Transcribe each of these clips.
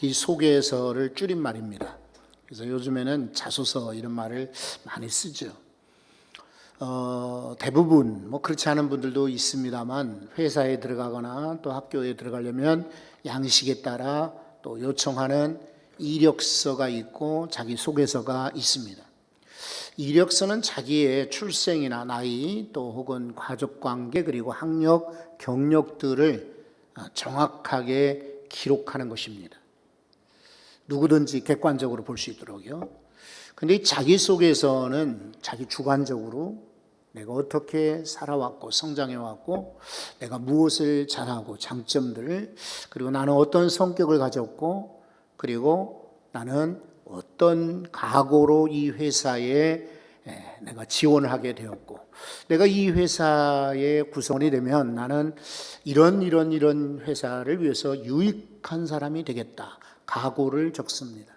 자기 소개서를 줄임말입니다. 그래서 요즘에는 자소서 이런 말을 많이 쓰죠. 대부분 그렇지 않은 분들도 있습니다만 회사에 들어가거나 또 학교에 들어가려면 양식에 따라 또 요청하는 이력서가 있고 자기 소개서가 있습니다. 이력서는 자기의 출생이나 나이 또 혹은 가족관계 그리고 학력, 경력들을 정확하게 기록하는 것입니다. 누구든지 객관적으로 볼 수 있도록요. 근데 이 자기소개서는 자기 주관적으로 내가 어떻게 살아왔고 성장해왔고 내가 무엇을 잘하고 장점들 그리고 나는 어떤 성격을 가졌고 그리고 나는 어떤 각오로 이 회사에 내가 지원을 하게 되었고 내가 이 회사의 구성원이 되면 나는 이런 회사를 위해서 유익한 사람이 되겠다. 각오를 적습니다.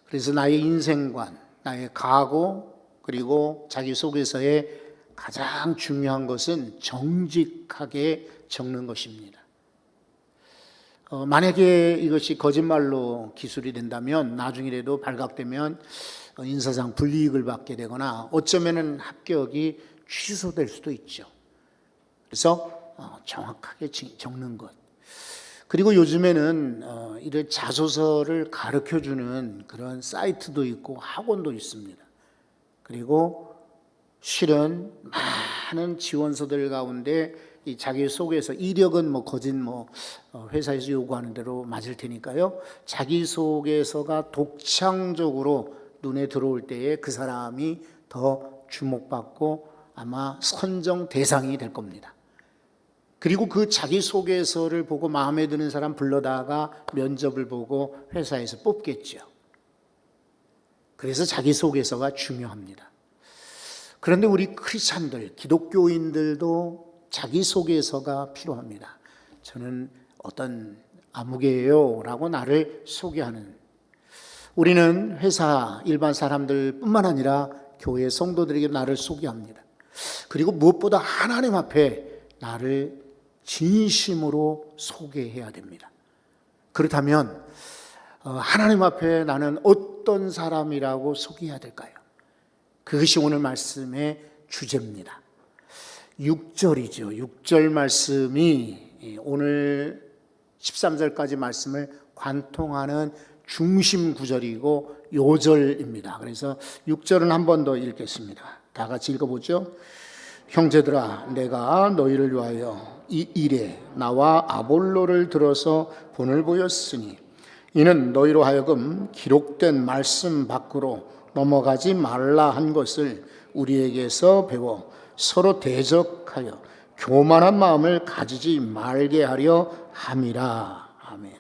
그래서 나의 인생관, 나의 각오 그리고 자기소개서에 가장 중요한 것은 정직하게 적는 것입니다. 만약에 이것이 거짓말로 기술이 된다면 나중이라도 발각되면 인사상 불이익을 받게 되거나 어쩌면은 합격이 취소될 수도 있죠. 그래서 정확하게 적는 것. 그리고 요즘에는 이런 자소서를 가르쳐주는 그런 사이트도 있고 학원도 있습니다. 그리고 실은 많은 지원서들 가운데 이 자기소개서 이력은 거짓 회사에서 요구하는 대로 맞을 테니까요. 자기소개서가 독창적으로 눈에 들어올 때에 그 사람이 더 주목받고 아마 선정 대상이 될 겁니다. 그리고 그 자기소개서를 보고 마음에 드는 사람 불러다가 면접을 보고 회사에서 뽑겠죠. 그래서 자기소개서가 중요합니다. 그런데 우리 크리스찬들, 기독교인들도 자기소개서가 필요합니다. 저는 어떤 아무개예요 라고 나를 소개하는, 우리는 회사 일반 사람들 뿐만 아니라 교회 성도들에게 나를 소개합니다. 그리고 무엇보다 하나님 앞에 나를 진심으로 소개해야 됩니다. 그렇다면 하나님 앞에 나는 어떤 사람이라고 소개해야 될까요? 그것이 오늘 말씀의 주제입니다. 6절이죠. 6절 말씀이 오늘 13절까지 말씀을 관통하는 중심 구절이고 요절입니다. 그래서 6절은 한 번 더 읽겠습니다. 다 같이 읽어보죠. 형제들아, 내가 너희를 위하여 이 일에 나와 아볼로를 들어서 본을 보였으니 이는 너희로 하여금 기록된 말씀 밖으로 넘어가지 말라 한 것을 우리에게서 배워 서로 대적하여 교만한 마음을 가지지 말게 하려 함이라. 아멘.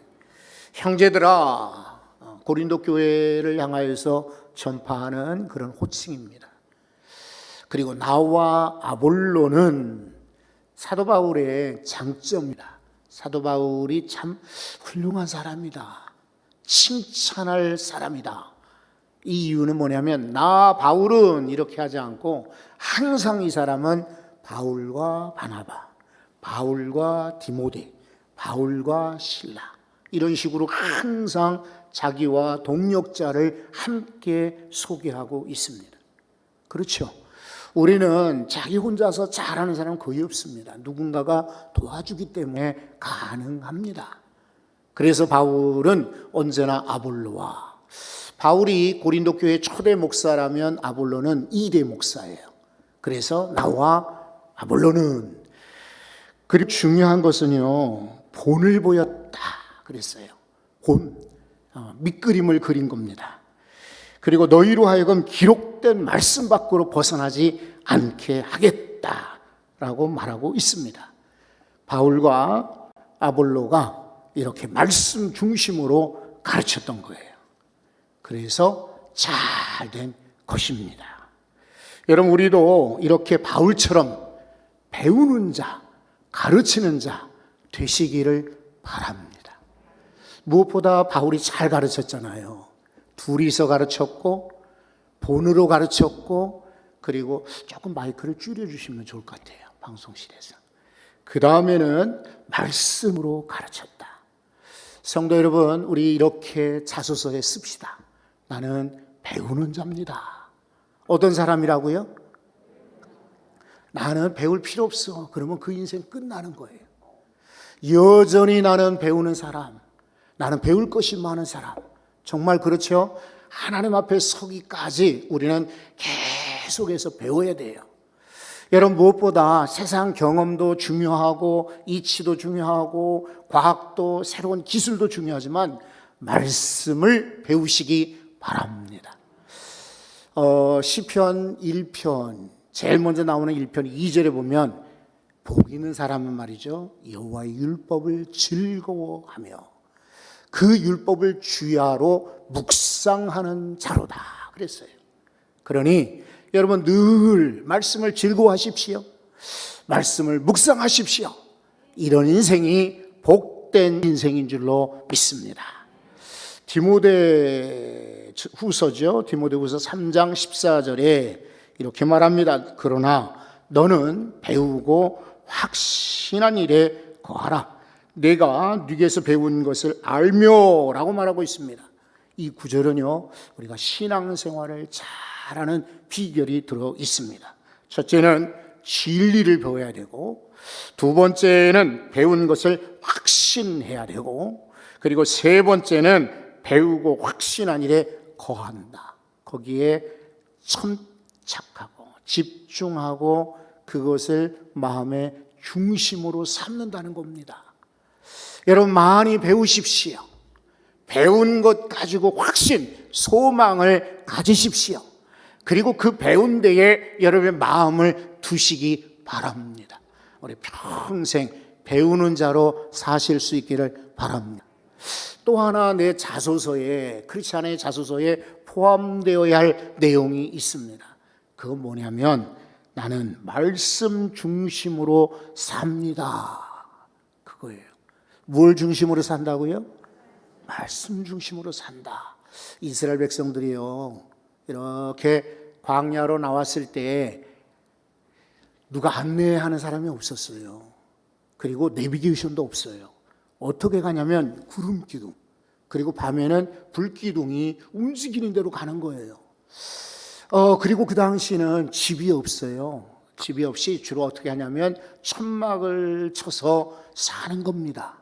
형제들아, 고린도 교회를 향하여서 전파하는 그런 호칭입니다. 그리고 나와 아볼로는 사도 바울의 장점이다. 사도 바울이 참 훌륭한 사람이다. 칭찬할 사람이다. 이 이유는 뭐냐면 나 바울은 이렇게 하지 않고 항상 이 사람은 바울과 바나바, 바울과 디모데, 바울과 실라 이런 식으로 항상 자기와 동력자를 함께 소개하고 있습니다. 그렇죠? 우리는 자기 혼자서 잘하는 사람은 거의 없습니다. 누군가가 도와주기 때문에 가능합니다. 그래서 바울은 언제나 아볼로와, 바울이 고린도 교회 초대 목사라면 아볼로는 2대 목사예요. 그래서 나와 아볼로는, 그리고 중요한 것은요, 본을 보였다 그랬어요. 본, 밑그림을 그린 겁니다. 그리고 너희로 하여금 기록된 말씀 밖으로 벗어나지 않게 하겠다라고 말하고 있습니다. 바울과 아볼로가 이렇게 말씀 중심으로 가르쳤던 거예요. 그래서 잘 된 것입니다. 여러분, 우리도 이렇게 바울처럼 배우는 자, 가르치는 자 되시기를 바랍니다. 무엇보다 바울이 잘 가르쳤잖아요. 둘이서 가르쳤고 본으로 가르쳤고, 그리고 조금 마이크를 줄여주시면 좋을 것 같아요. 방송실에서. 그 다음에는 말씀으로 가르쳤다. 성도 여러분, 우리 이렇게 자소서에 씁시다. 나는 배우는 자입니다. 어떤 사람이라고요? 나는 배울 필요 없어. 그러면 그 인생 끝나는 거예요. 여전히 나는 배우는 사람, 나는 배울 것이 많은 사람. 정말 그렇죠? 하나님 앞에 서기까지 우리는 계속해서 배워야 돼요. 여러분, 무엇보다 세상 경험도 중요하고 이치도 중요하고 과학도 새로운 기술도 중요하지만 말씀을 배우시기 바랍니다. 시편 1편 제일 먼저 나오는 1편 2절에 보면 복 있는 사람은 말이죠, 여호와의 율법을 즐거워하며 그 율법을 주야로 묵상하는 자로다 그랬어요. 그러니 여러분 늘 말씀을 즐거워하십시오. 말씀을 묵상하십시오. 이런 인생이 복된 인생인 줄로 믿습니다. 디모데후서죠. 디모데후서 3장 14절에 이렇게 말합니다. 그러나 너는 배우고 확신한 일에 거하라. 내가 네게서 배운 것을 알며 라고 말하고 있습니다. 이 구절은요, 우리가 신앙생활을 잘하는 비결이 들어 있습니다. 첫째는 진리를 배워야 되고, 두 번째는 배운 것을 확신해야 되고, 그리고 세 번째는 배우고 확신한 일에 거한다. 거기에 천착하고 집중하고 그것을 마음의 중심으로 삼는다는 겁니다. 여러분 많이 배우십시오. 배운 것 가지고 확신, 소망을 가지십시오. 그리고 그 배운 데에 여러분의 마음을 두시기 바랍니다. 우리 평생 배우는 자로 사실 수 있기를 바랍니다. 또 하나 내 자소서에, 크리스찬의 자소서에 포함되어야 할 내용이 있습니다. 그건 뭐냐면 나는 말씀 중심으로 삽니다. 그거예요. 뭘 중심으로 산다고요? 말씀 중심으로 산다. 이스라엘 백성들이요, 이렇게 광야로 나왔을 때 누가 안내하는 사람이 없었어요. 그리고 내비게이션도 없어요. 어떻게 가냐면 구름 기둥, 그리고 밤에는 불 기둥이 움직이는 대로 가는 거예요. 그리고 그 당시는 집이 없어요. 집이 없이 주로 어떻게 하냐면 천막을 쳐서 사는 겁니다.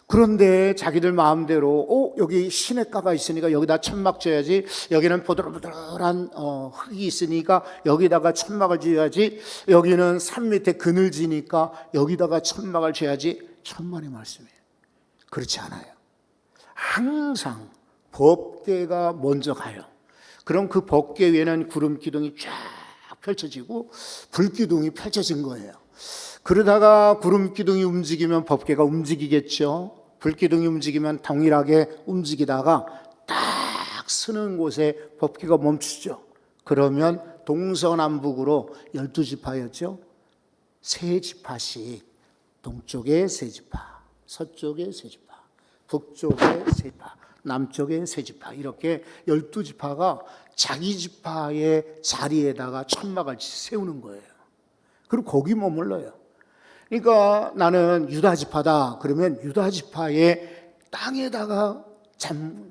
그런데 자기들 마음대로 여기 시냇가가 있으니까 여기다 천막 지어야지, 여기는 보들보들한 흙이 있으니까 여기다가 천막을 지어야지, 여기는 산 밑에 그늘지니까 여기다가 천막을 지어야지. 천만의 말씀이에요. 그렇지 않아요. 항상 법궤가 먼저 가요. 그럼 그 법궤 위에는 구름 기둥이 쫙 펼쳐지고 불 기둥이 펼쳐진 거예요. 그러다가 구름 기둥이 움직이면 법궤가 움직이겠죠. 불 기둥이 움직이면 동일하게 움직이다가 딱 서는 곳에 법궤가 멈추죠. 그러면 동서남북으로 12지파였죠. 세 지파씩, 동쪽에 세 지파, 서쪽에 세 지파, 북쪽에 세 지파, 남쪽에 세 지파, 이렇게 12지파가 자기 지파의 자리에다가 천막을 세우는 거예요. 그리고 거기 머물러요. 그러니까 나는 유다 지파다 그러면 유다 지파의 땅에다가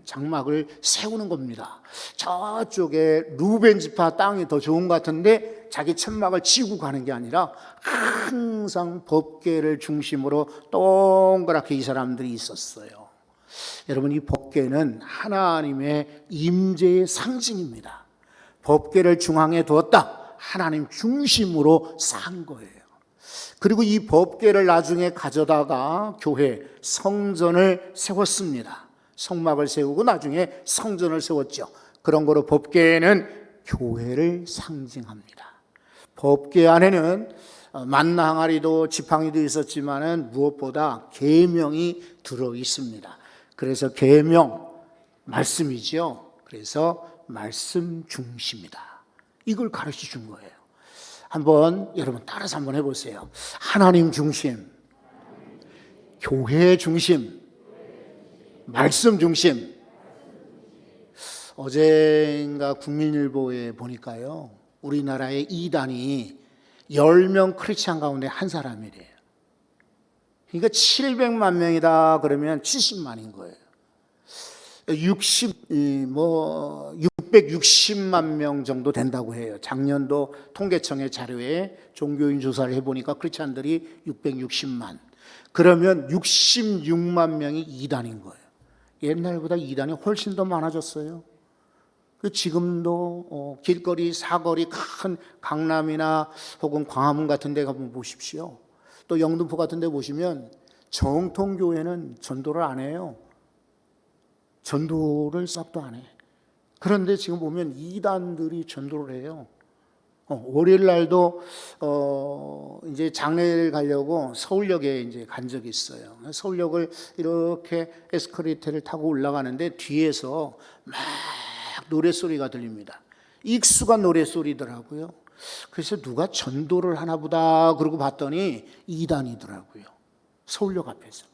장막을 세우는 겁니다. 저쪽에 루벤 지파 땅이 더 좋은 것 같은데 자기 천막을 치고 가는 게 아니라 항상 법궤를 중심으로 동그랗게 이 사람들이 있었어요. 여러분, 이 법궤는 하나님의 임재의 상징입니다. 법궤를 중앙에 두었다. 하나님 중심으로 산 거예요. 그리고 이 법궤를 나중에 가져다가 교회, 성전을 세웠습니다. 성막을 세우고 나중에 성전을 세웠죠. 그런 거로 법궤는 교회를 상징합니다. 법궤 안에는 만나 항아리도 지팡이도 있었지만은 무엇보다 계명이 들어 있습니다. 그래서 계명, 말씀이죠. 그래서 말씀 중심이다. 이걸 가르쳐 준 거예요. 한번 여러분 따라서 한번 해보세요. 하나님 중심, 교회 중심, 말씀 중심. 어젠가 국민일보에 보니까요, 우리나라의 이단이 10명 크리스찬 가운데 한 사람이래요. 그러니까 700만 명이다 그러면 70만인 거예요. 660만 명 정도 된다고 해요. 작년도 통계청의 자료에 종교인 조사를 해보니까 크리스찬들이 660만. 그러면 66만 명이 이단인 거예요. 옛날보다 이단이 훨씬 더 많아졌어요. 지금도 길거리, 사거리, 큰 강남이나 혹은 광화문 같은 데 가보면 보십시오. 또 영등포 같은 데 보시면 정통교회는 전도를 안 해요. 전도를 싹도 안 해. 그런데 지금 보면 이단들이 전도를 해요. 월요일 날도 이제 장례를 가려고 서울역에 이제 간 적이 있어요. 서울역을 이렇게 에스컬레이터를 타고 올라가는데 뒤에서 막 노랫소리가 들립니다. 익숙한 노랫소리더라고요. 그래서 누가 전도를 하나 보다 그러고 봤더니 이단이더라고요. 서울역 앞에서.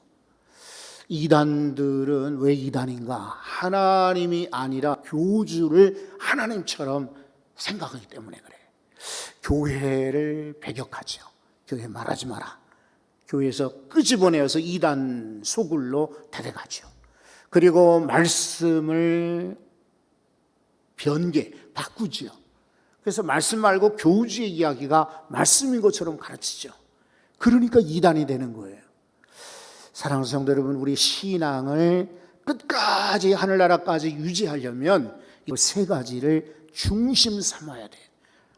이단들은 왜 이단인가? 하나님이 아니라 교주를 하나님처럼 생각하기 때문에 그래. 교회를 배격하죠. 교회 말하지 마라. 교회에서 끄집어내어서 이단 소굴로 데려가죠. 그리고 말씀을 바꾸죠. 그래서 말씀 말고 교주의 이야기가 말씀인 것처럼 가르치죠. 그러니까 이단이 되는 거예요. 사랑하는 성도 여러분, 우리 신앙을 끝까지 하늘나라까지 유지하려면 이 세 가지를 중심 삼아야 돼요.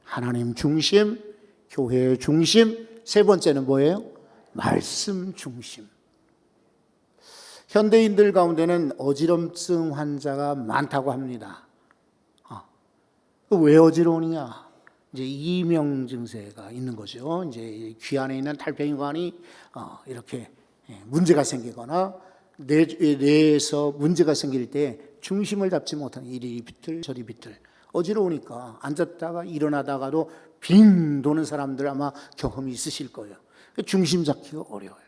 하나님 중심, 교회 중심, 세 번째는 뭐예요? 말씀 중심. 현대인들 가운데는 어지럼증 환자가 많다고 합니다. 왜 어지러우냐? 이제 이명 증세가 있는 거죠. 이제 귀 안에 있는 탈폐인관이 이렇게 문제가 생기거나 뇌에서 문제가 생길 때 중심을 잡지 못하는 이리 비틀 저리 비틀 어지러우니까 앉았다가 일어나다가도 빙 도는 사람들 아마 경험이 있으실 거예요. 중심 잡기가 어려워요.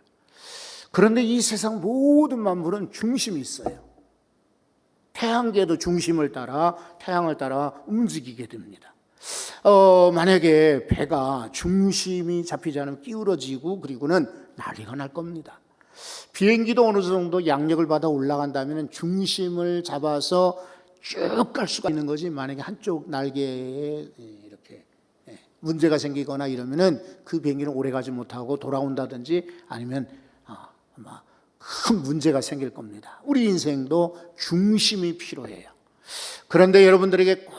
그런데 이 세상 모든 만물은 중심이 있어요. 태양계도 중심을 따라 태양을 따라 움직이게 됩니다. 만약에 배가 중심이 잡히지 않으면 기울어지고 그리고는 난리가 날 겁니다. 비행기도 어느 정도 양력을 받아 올라간다면 중심을 잡아서 쭉 갈 수가 있는 거지. 만약에 한쪽 날개에 이렇게 문제가 생기거나 이러면은 그 비행기는 오래 가지 못하고 돌아온다든지 아니면 아마 큰 문제가 생길 겁니다. 우리 인생도 중심이 필요해요. 그런데 여러분들에게 꼭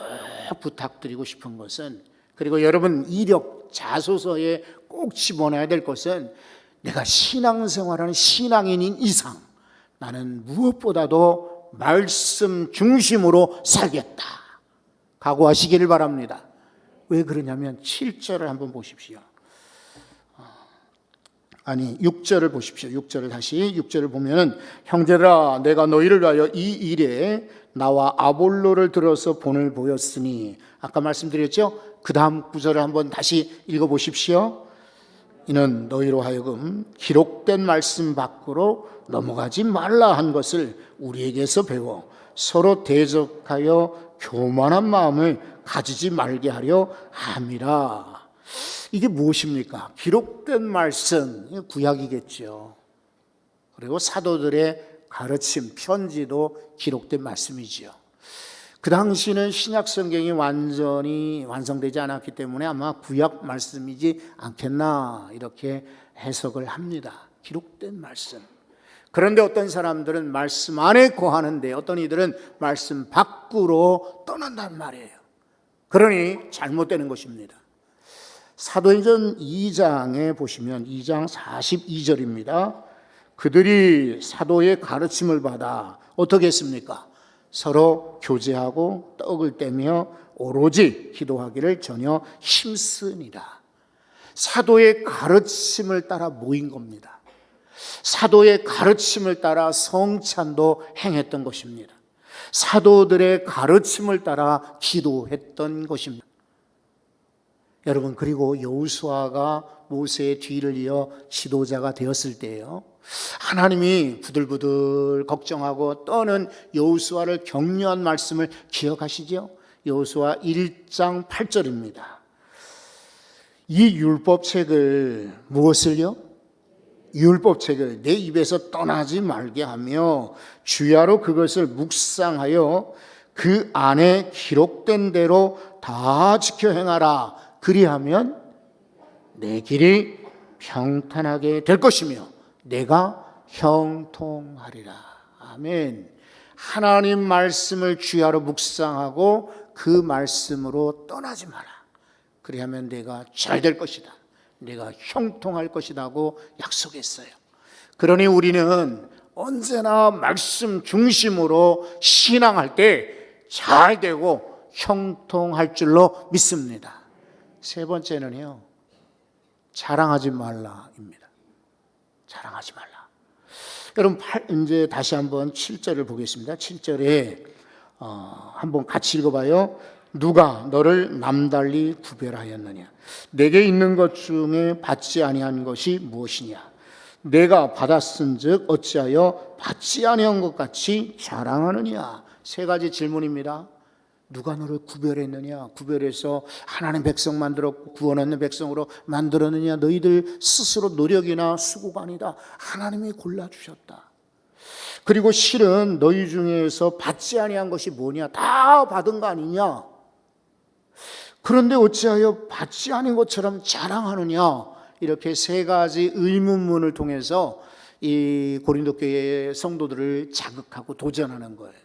부탁드리고 싶은 것은, 그리고 여러분 이력 자소서에 꼭 집어넣어야 될 것은, 내가 신앙생활하는 신앙인인 이상 나는 무엇보다도 말씀 중심으로 살겠다 각오하시기를 바랍니다. 왜 그러냐면 7절을 한번 보십시오. 6절을 보십시오. 6절을 다시 6절을 보면은, 형제들아 내가 너희를 위하여 이 일에 나와 아볼로를 들어서 본을 보였으니, 아까 말씀드렸죠? 그 다음 구절을 한번 다시 읽어보십시오. 이는 너희로 하여금 기록된 말씀 밖으로 넘어가지 말라 한 것을 우리에게서 배워 서로 대적하여 교만한 마음을 가지지 말게 하려 함이라. 이게 무엇입니까? 기록된 말씀, 구약이겠죠. 그리고 사도들의 가르침, 편지도 기록된 말씀이죠. 그 당시는 신약 성경이 완전히 완성되지 않았기 때문에 아마 구약 말씀이지 않겠나 이렇게 해석을 합니다. 기록된 말씀. 그런데 어떤 사람들은 말씀 안에 거하는데 어떤 이들은 말씀 밖으로 떠난단 말이에요. 그러니 잘못되는 것입니다. 사도행전 2장에 보시면 2장 42절입니다. 그들이 사도의 가르침을 받아 어떻게 했습니까? 서로 교제하고 떡을 떼며 오로지 기도하기를 전혀 힘쓰니라. 사도의 가르침을 따라 모인 겁니다. 사도의 가르침을 따라 성찬도 행했던 것입니다. 사도들의 가르침을 따라 기도했던 것입니다. 여러분, 그리고 여호수아가 모세의 뒤를 이어 지도자가 되었을 때예요. 하나님이 부들부들 걱정하고 떠는 여호수아를 격려한 말씀을 기억하시죠? 여호수아 1장 8절입니다. 이 율법책을 무엇을요? 율법책을 내 입에서 떠나지 말게 하며 주야로 그것을 묵상하여 그 안에 기록된 대로 다 지켜 행하라. 그리하면 내 길이 평탄하게 될 것이며 내가 형통하리라. 아멘. 하나님 말씀을 주야로 묵상하고 그 말씀으로 떠나지 마라. 그리하면 내가 잘 될 것이다. 내가 형통할 것이라고 약속했어요. 그러니 우리는 언제나 말씀 중심으로 신앙할 때 잘 되고 형통할 줄로 믿습니다. 세 번째는요, 자랑하지 말라입니다. 자랑하지 말라. 여러분, 이제 다시 한번 7절을 보겠습니다. 7절에 한번 같이 읽어봐요. 누가 너를 남달리 구별하였느냐? 내게 있는 것 중에 받지 아니한 것이 무엇이냐? 내가 받았은즉 어찌하여 받지 아니한 것 같이 자랑하느냐? 세 가지 질문입니다. 누가 너를 구별했느냐? 구별해서 하나님 백성 만들었고 구원 얻는 백성으로 만들었느냐? 너희들 스스로 노력이나 수고가 아니다. 하나님이 골라주셨다. 그리고 실은 너희 중에서 받지 아니한 것이 뭐냐? 다 받은 거 아니냐? 그런데 어찌하여 받지 않은 것처럼 자랑하느냐? 이렇게 세 가지 의문문을 통해서 이 고린도 교회의 성도들을 자극하고 도전하는 거예요.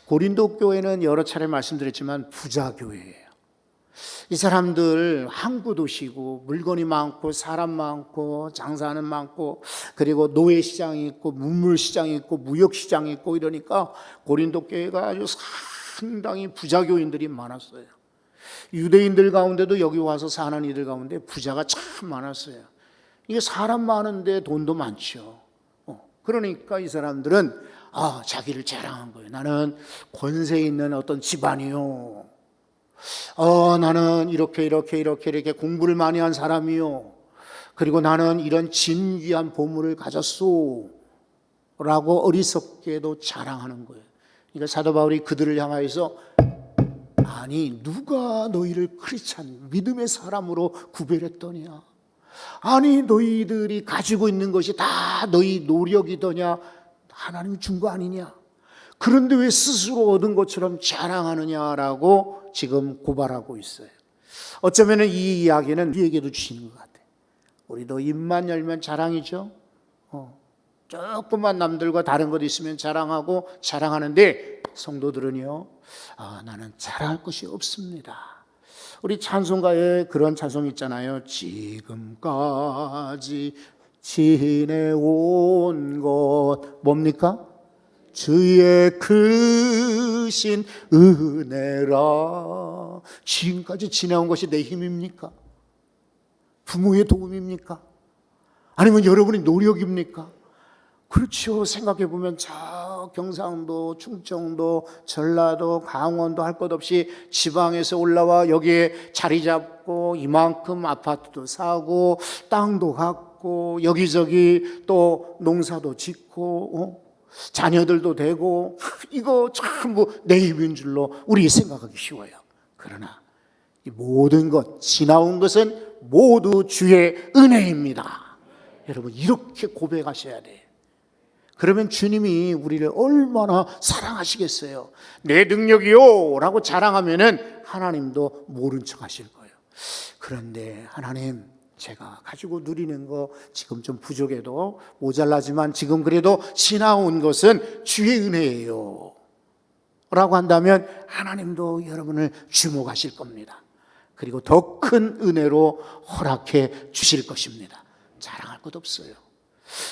고린도 교회는 여러 차례 말씀드렸지만 부자 교회예요. 이 사람들 항구 도시고 물건이 많고 사람 많고 장사하는 많고 그리고 노예 시장이 있고 문물 시장이 있고 무역 시장이 있고 이러니까 고린도 교회가 아주 상당히 부자 교인들이 많았어요. 유대인들 가운데도 여기 와서 사는 이들 가운데 부자가 참 많았어요. 이게 사람 많은데 돈도 많죠. 그러니까 이 사람들은 자기를 자랑한 거예요. 나는 권세 있는 어떤 집안이요. 나는 이렇게 공부를 많이 한 사람이요. 그리고 나는 이런 진귀한 보물을 가졌소. 라고 어리석게도 자랑하는 거예요. 그러니까 사도 바울이 그들을 향하여서 아니 누가 너희를 크리스찬 믿음의 사람으로 구별했더냐? 아니 너희들이 가지고 있는 것이 다 너희 노력이더냐? 하나님이 준 거 아니냐? 그런데 왜 스스로 얻은 것처럼 자랑하느냐라고 지금 고발하고 있어요. 어쩌면 이 이야기는 우리에게도 주시는 것 같아요. 우리도 입만 열면 자랑이죠. 조금만 남들과 다른 것 있으면 자랑하고 자랑하는데 성도들은요, 나는 자랑할 것이 없습니다. 우리 찬송가에 그런 찬송 있잖아요. 지금까지 지내온 것 뭡니까? 주의 크신 은혜라. 지금까지 지내온 것이 내 힘입니까? 부모의 도움입니까? 아니면 여러분의 노력입니까? 그렇죠. 생각해보면 저 경상도, 충청도, 전라도, 강원도 할 것 없이 지방에서 올라와 여기에 자리 잡고 이만큼 아파트도 사고 땅도 갖고 여기저기 또 농사도 짓고 자녀들도 되고 이거 전부 내 힘인 줄로 우리 생각하기 쉬워요. 그러나 이 모든 것, 지나온 것은 모두 주의 은혜입니다. 여러분 이렇게 고백하셔야 돼요. 그러면 주님이 우리를 얼마나 사랑하시겠어요. 내 능력이요 라고 자랑하면은 하나님도 모른 척 하실 거예요. 그런데 하나님, 제가 가지고 누리는 거 지금 좀 부족해도 모자라지만 지금 그래도 지나온 것은 주의 은혜예요 라고 한다면 하나님도 여러분을 주목하실 겁니다. 그리고 더 큰 은혜로 허락해 주실 것입니다. 자랑할 것 없어요.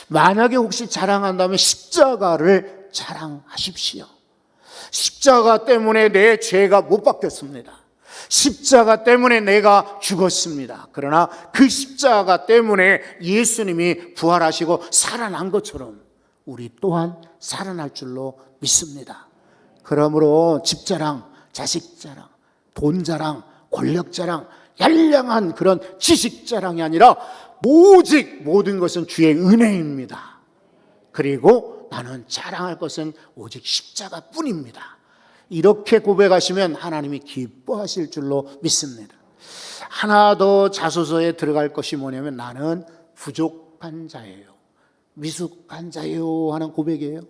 만약에 혹시 자랑한다면 십자가를 자랑하십시오. 십자가 때문에 내 죄가 못 바뀌었습니다. 십자가 때문에 내가 죽었습니다. 그러나 그 십자가 때문에 예수님이 부활하시고 살아난 것처럼 우리 또한 살아날 줄로 믿습니다. 그러므로 집 자랑, 자식 자랑, 돈 자랑, 권력 자랑, yan량한 그런 지식 자랑이 아니라 오직 모든 것은 주의 은혜입니다. 그리고 나는 자랑할 것은 오직 십자가뿐입니다. 이렇게 고백하시면 하나님이 기뻐하실 줄로 믿습니다. 하나 더 자소서에 들어갈 것이 뭐냐면 나는 부족한 자예요. 미숙한 자요 하는 고백이에요.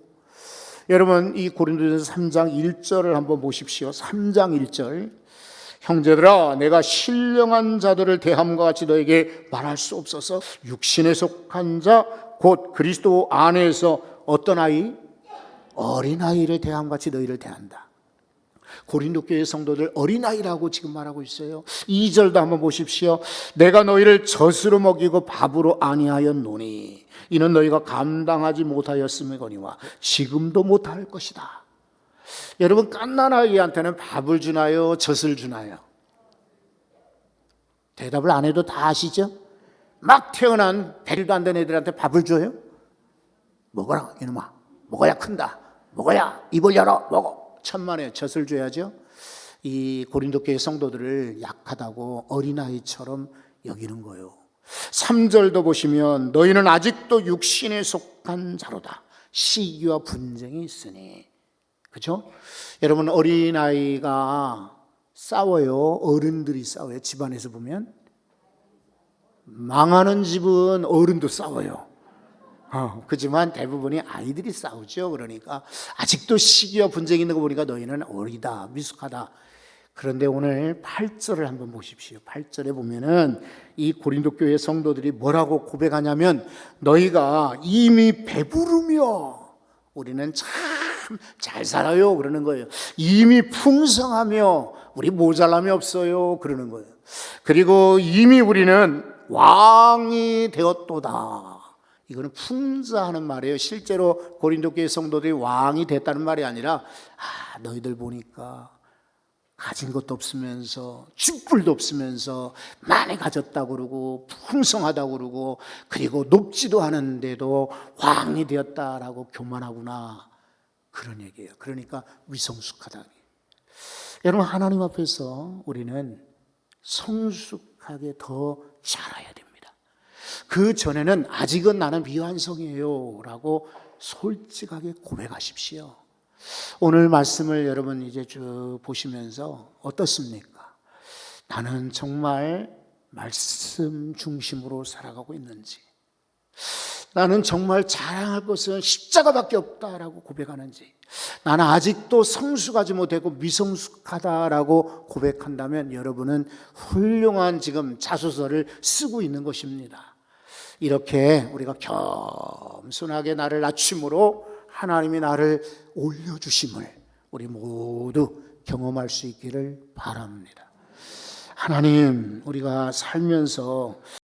여러분 이 고린도전서 3장 1절을 한번 보십시오. 3장 1절. 형제들아 내가 신령한 자들을 대함과 같이 너에게 말할 수 없어서 육신에 속한 자 곧 그리스도 안에서 어떤 아이? 어린아이를 대함과 같이 너희를 대한다. 고린도 교회 성도들 어린아이라고 지금 말하고 있어요. 2절도 한번 보십시오. 내가 너희를 젖으로 먹이고 밥으로 아니하였노니 이는 너희가 감당하지 못하였음이거니와 지금도 못할 것이다. 여러분 갓난아이한테는 밥을 주나요? 젖을 주나요? 대답을 안 해도 다 아시죠? 막 태어난 배리도 안 된 애들한테 밥을 줘요? 먹어라 이놈아, 먹어야 큰다, 먹어야 입을 열어 먹어. 천만에 젖을 줘야죠. 이 고린도 교회 성도들을 약하다고 어린아이처럼 여기는 거예요. 3절도 보시면 너희는 아직도 육신에 속한 자로다. 시기와 분쟁이 있으니. 그렇죠? 여러분 어린아이가 싸워요? 어른들이 싸워요? 집안에서 보면 망하는 집은 어른도 싸워요. 그렇지만 대부분이 아이들이 싸우죠. 그러니까 아직도 시기와 분쟁이 있는 거 보니까 너희는 어리다, 미숙하다. 그런데 오늘 8절을 한번 보십시오. 8절에 보면은 이 고린도 교회 성도들이 뭐라고 고백하냐면 너희가 이미 배부르며 우리는 참 잘 살아요 그러는 거예요. 이미 풍성하며 우리 모자람이 없어요 그러는 거예요. 그리고 이미 우리는 왕이 되었도다. 이거는 풍자하는 말이에요. 실제로 고린도 교회 성도들이 왕이 됐다는 말이 아니라 너희들 보니까 가진 것도 없으면서 쥐뿔도 없으면서 많이 가졌다고 그러고 풍성하다고 그러고 그리고 높지도 않은데도 왕이 되었다라고 교만하구나 그런 얘기예요. 그러니까 위성숙하다. 여러분 하나님 앞에서 우리는 성숙하게 더 자라야 됩니다. 그 전에는 아직은 나는 미완성이에요 라고 솔직하게 고백하십시오. 오늘 말씀을 여러분 이제 쭉 보시면서 어떻습니까? 나는 정말 말씀 중심으로 살아가고 있는지, 나는 정말 자랑할 것은 십자가밖에 없다라고 고백하는지, 나는 아직도 성숙하지 못하고 미성숙하다라고 고백한다면 여러분은 훌륭한 지금 자소서를 쓰고 있는 것입니다. 이렇게 우리가 겸손하게 나를 낮춤으로 하나님이 나를 올려주심을 우리 모두 경험할 수 있기를 바랍니다. 하나님, 우리가 살면서